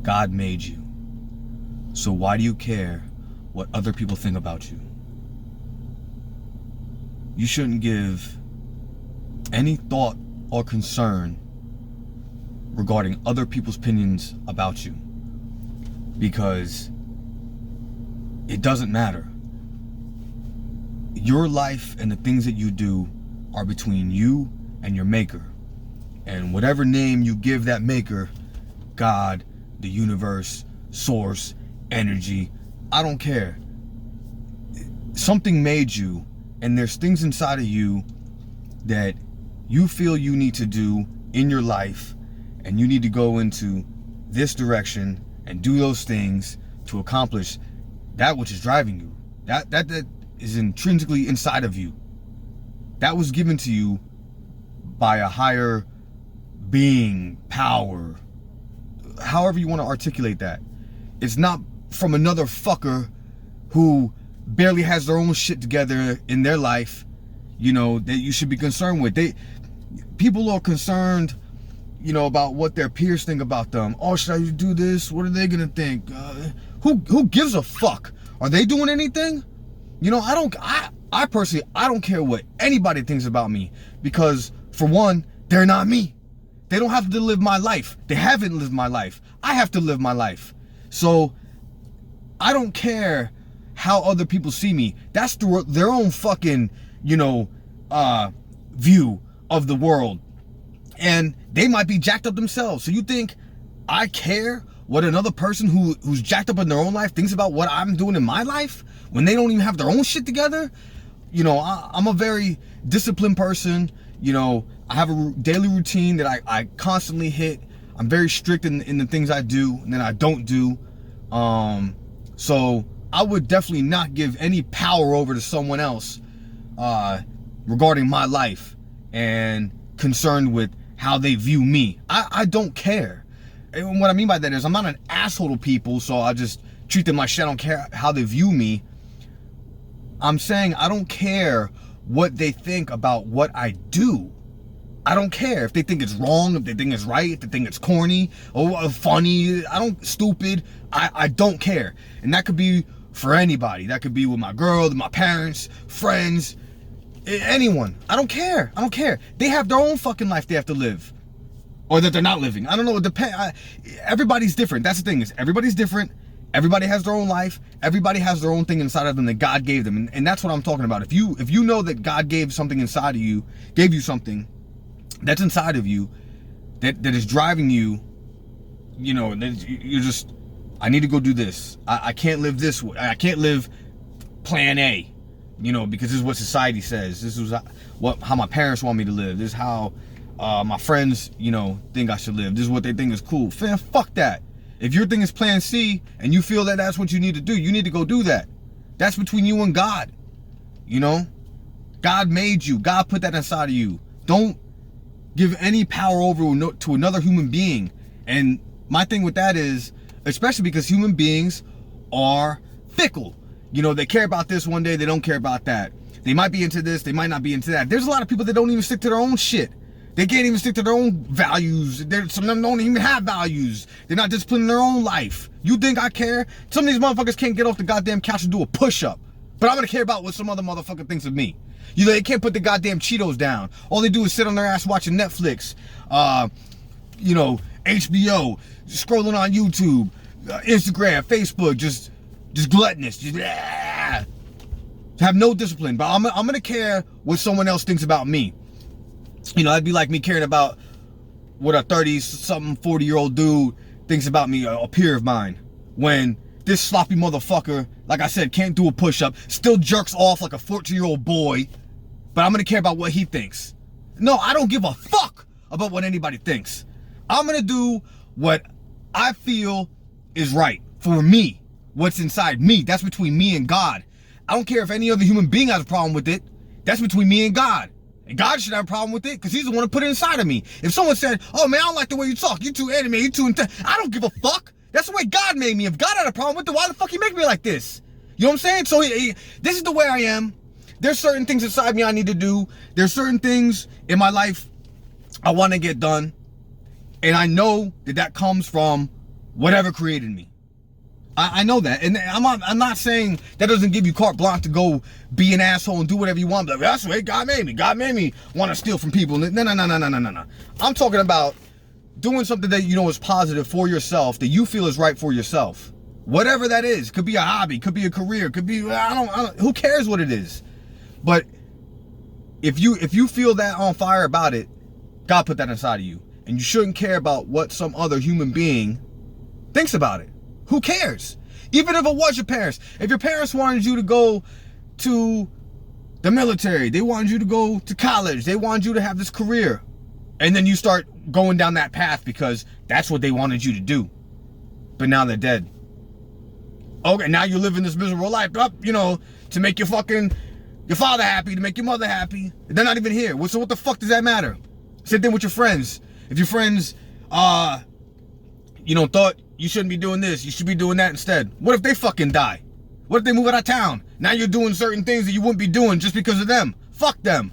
God made you. So why do you care what other people think about you? You shouldn't give any thought or concern regarding other people's opinions about you, because it doesn't matter. Your life and the things that you do are between you and your maker. And whatever name you give that maker, God, the universe, source, energy, I don't care. Something made you, and there's things inside of you that you feel you need to do in your life, and you need to go into this direction and do those things to accomplish that which is driving you. That is intrinsically inside of you. That was given to you by a higher being, power, however you want to articulate that. It's not from another fucker who barely has their own shit together in their life, you know, that you should be concerned with. People are concerned, you know, about what their peers think about them. Oh, should I do this? What are they gonna think? Who gives a fuck? Are they doing anything? You know, I personally, I don't care what anybody thinks about me, because for one, they're not me. They don't have to live my life. They haven't lived my life. I have to live my life. So I don't care how other people see me. That's their own fucking, you know, view of the world. And they might be jacked up themselves. So you think I care what another person who's jacked up in their own life thinks about what I'm doing in my life when they don't even have their own shit together? You know, I'm a very disciplined person. You know, I have a daily routine that I constantly hit. I'm very strict in the things I do and that I don't do. So I would definitely not give any power over to someone else regarding my life and concerned with how they view me. I don't care. And what I mean by that is I'm not an asshole to people, so I just treat them like shit. I don't care how they view me. I'm saying I don't care what they think about what I do. I don't care if they think it's wrong, if they think it's right, if they think it's corny or funny. Stupid. I don't care. And that could be for anybody. That could be with my girl, my parents, friends, anyone. I don't care. I don't care. They have their own fucking life they have to live, or that they're not living. I don't know. It depends. Everybody's different. That's the thing, is everybody's different. Everybody has their own life. Everybody has their own thing inside of them that God gave them. And that's what I'm talking about. If you know that God gave something inside of you, gave you something that's inside of you that is driving you, you know, you're just, I need to go do this. I can't live this way. I can't live plan A, you know, because this is what society says. This is how my parents want me to live. This is how my friends, you know, think I should live. This is what they think is cool. Fam, fuck that. If your thing is plan C and you feel that that's what you need to do, you need to go do that. That's between you and God. You know, God made you. God put that inside of you. Don't give any power over to another human being. And my thing with that is, especially because human beings are fickle. You know, they care about this one day, they don't care about that. They might be into this, they might not be into that. There's a lot of people that don't even stick to their own shit. They can't even stick to their own values. Some of them don't even have values. They're not disciplined in their own life. You think I care? Some of these motherfuckers can't get off the goddamn couch and do a push-up. But I'm gonna care about what some other motherfucker thinks of me. You know, they can't put the goddamn Cheetos down. All they do is sit on their ass watching Netflix, you know, HBO, scrolling on YouTube, Instagram, Facebook, just gluttonous, just have no discipline. But I'm gonna care what someone else thinks about me. You know, that'd be like me caring about what a 30-something, 40-year-old dude thinks about me, a peer of mine, when this sloppy motherfucker, like I said, can't do a push-up, still jerks off like a 14-year-old boy, but I'm gonna care about what he thinks. No, I don't give a fuck about what anybody thinks. I'm gonna do what I feel is right for me, what's inside me. That's between me and God. I don't care if any other human being has a problem with it. That's between me and God. And God should have a problem with it, because he's the one who put it inside of me. If someone said, oh man, I don't like the way you talk, you too anime, you too intense, I don't give a fuck. That's the way God made me. If God had a problem with it, why the fuck he make me like this? You know what I'm saying? So this is the way I am. There's certain things inside me I need to do. There's certain things in my life I want to get done. And I know that comes from whatever created me. I know that, and I'm not saying that doesn't give you carte blanche to go be an asshole and do whatever you want. But that's the way God made me. God made me want to steal from people. No. I'm talking about doing something that you know is positive for yourself, that you feel is right for yourself. Whatever that is, could be a hobby, could be a career, could be I don't. Who cares what it is? But if you feel that on fire about it, God put that inside of you, and you shouldn't care about what some other human being thinks about it. Who cares? Even if it was your parents. If your parents wanted you to go to the military, they wanted you to go to college, they wanted you to have this career, and then you start going down that path because that's what they wanted you to do. But now they're dead. Okay, now you're living this miserable life, you know, to make your father happy, to make your mother happy. They're not even here. So what the fuck does that matter? Same thing with your friends. If your friends, you know, thought you shouldn't be doing this, you should be doing that instead. What if they fucking die? What if they move out of town? Now you're doing certain things that you wouldn't be doing just because of them. Fuck them.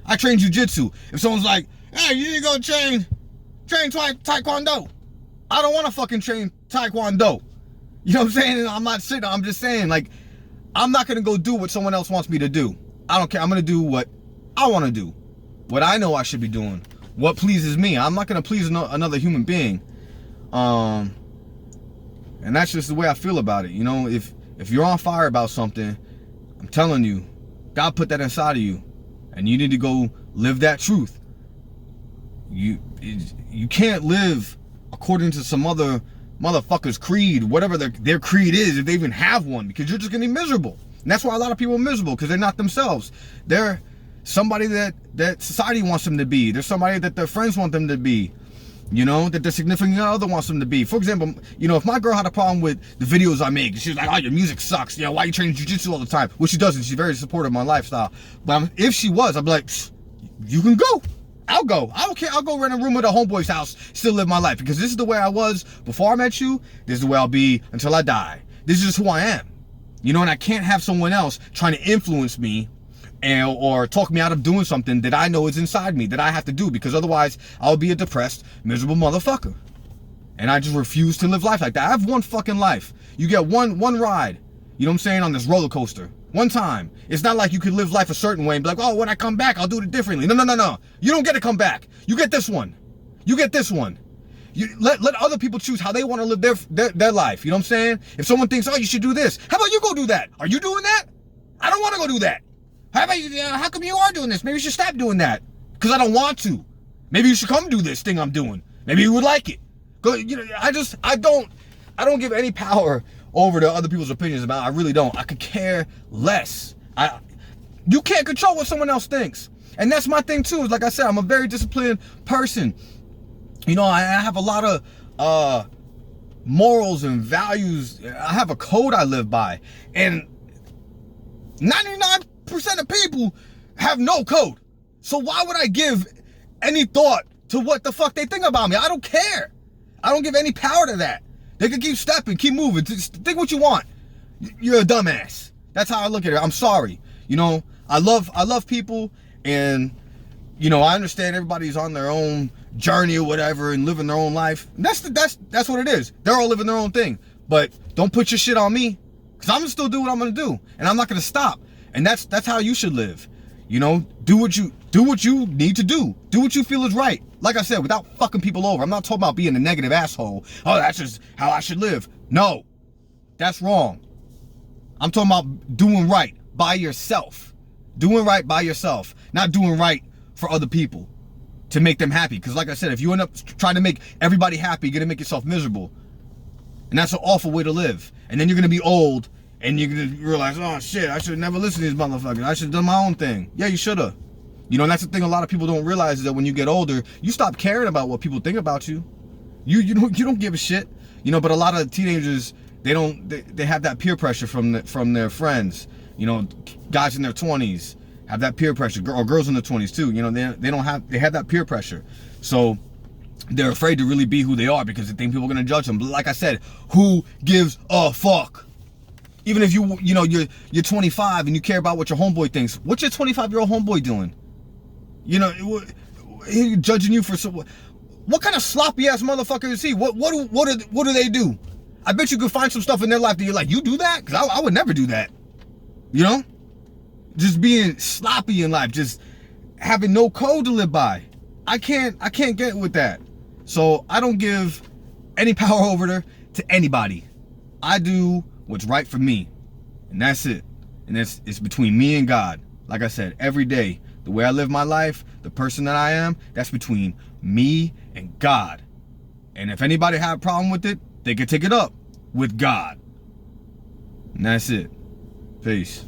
I train jujitsu. If someone's like, hey, you need to go train taekwondo. I don't want to fucking train taekwondo. You know what I'm saying? I'm just saying, like, I'm not going to go do what someone else wants me to do. I don't care. I'm going to do what I want to do. What I know I should be doing. What pleases me. I'm not going to please another human being. And that's just the way I feel about it. You know, if you're on fire about something, I'm telling you, God put that inside of you, and you need to go live that truth. You can't live according to some other motherfucker's creed, whatever their creed is, if they even have one, because you're just gonna be miserable. And that's why a lot of people are miserable, because they're not themselves. They're somebody that society wants them to be. They're somebody that their friends want them to be. You know, that their significant other wants them to be. For example, you know, if my girl had a problem with the videos I make, she's like, oh, your music sucks. You know, why are you training jiu-jitsu all the time? Well, she doesn't. She's very supportive of my lifestyle. But if she was, I'd be like, you can go. I'll go. I don't care. I'll go rent a room at a homeboy's house, still live my life. Because this is the way I was before I met you. This is the way I'll be until I die. This is just who I am. You know, and I can't have someone else trying to influence me or talk me out of doing something that I know is inside me that I have to do, because otherwise I'll be a depressed, miserable motherfucker. And I just refuse to live life like that. I have one fucking life. You get one ride, you know what I'm saying, on this roller coaster. One time. It's not like you could live life a certain way and be like, oh, when I come back, I'll do it differently. No. You don't get to come back. You get this one. You get this one. You let other people choose how they want to live their life. You know what I'm saying? If someone thinks, oh, you should do this, how about you go do that? Are you doing that? I don't want to go do that. How about you? How come you are doing this? Maybe you should stop doing that. Because I don't want to. Maybe you should come do this thing I'm doing. Maybe you would like it. You know, I don't give any power over to other people's opinions about it. I really don't. I could care less. You can't control what someone else thinks. And that's my thing too. Is like I said, I'm a very disciplined person. You know, I have a lot of morals and values. I have a code I live by. And 99% of people have no code. So why would I give any thought to what the fuck they think about me? I don't care. I don't give any power to that. They can keep stepping, keep moving. Just think what you want. You're a dumbass. That's how I look at it. I'm sorry. You know, I love people, and you know, I understand everybody's on their own journey or whatever and living their own life. And that's what it is. They're all living their own thing. But don't put your shit on me, because I'm gonna still do what I'm gonna do, and I'm not gonna stop. And that's how you should live. You know, do what you need to do. Do what you feel is right. Like I said, without fucking people over. I'm not talking about being a negative asshole. Oh, that's just how I should live. No, that's wrong. I'm talking about doing right by yourself. Doing right by yourself. Not doing right for other people to make them happy. Because like I said, if you end up trying to make everybody happy, you're going to make yourself miserable. And that's an awful way to live. And then you're going to be old and you're going to realize, oh shit, I should have never listened to these motherfuckers. I should have done my own thing. Yeah, you should have. You know, and that's the thing a lot of people don't realize, is that when you get older, you stop caring about what people think about you. You don't give a shit. You know, but a lot of teenagers, they have that peer pressure from their friends. You know, guys in their 20s have that peer pressure, or girls in their 20s too. You know, they have that peer pressure. So they're afraid to really be who they are because they think people are gonna judge them. But like I said, who gives a fuck? Even if you're 25 and you care about what your homeboy thinks, what's your 25-year-old homeboy doing? You know, he judging you for What kind of sloppy ass motherfucker is he? What do they do? I bet you could find some stuff in their life that you're like, you do that? Because I would never do that. You know? Just being sloppy in life, just having no code to live by. I can't get with that. So I don't give any power over to anybody. I do what's right for me. And that's it. And it's between me and God. Like I said, every day, the way I live my life, the person that I am, that's between me and God. And if anybody had a problem with it, they could take it up with God. And that's it. Peace.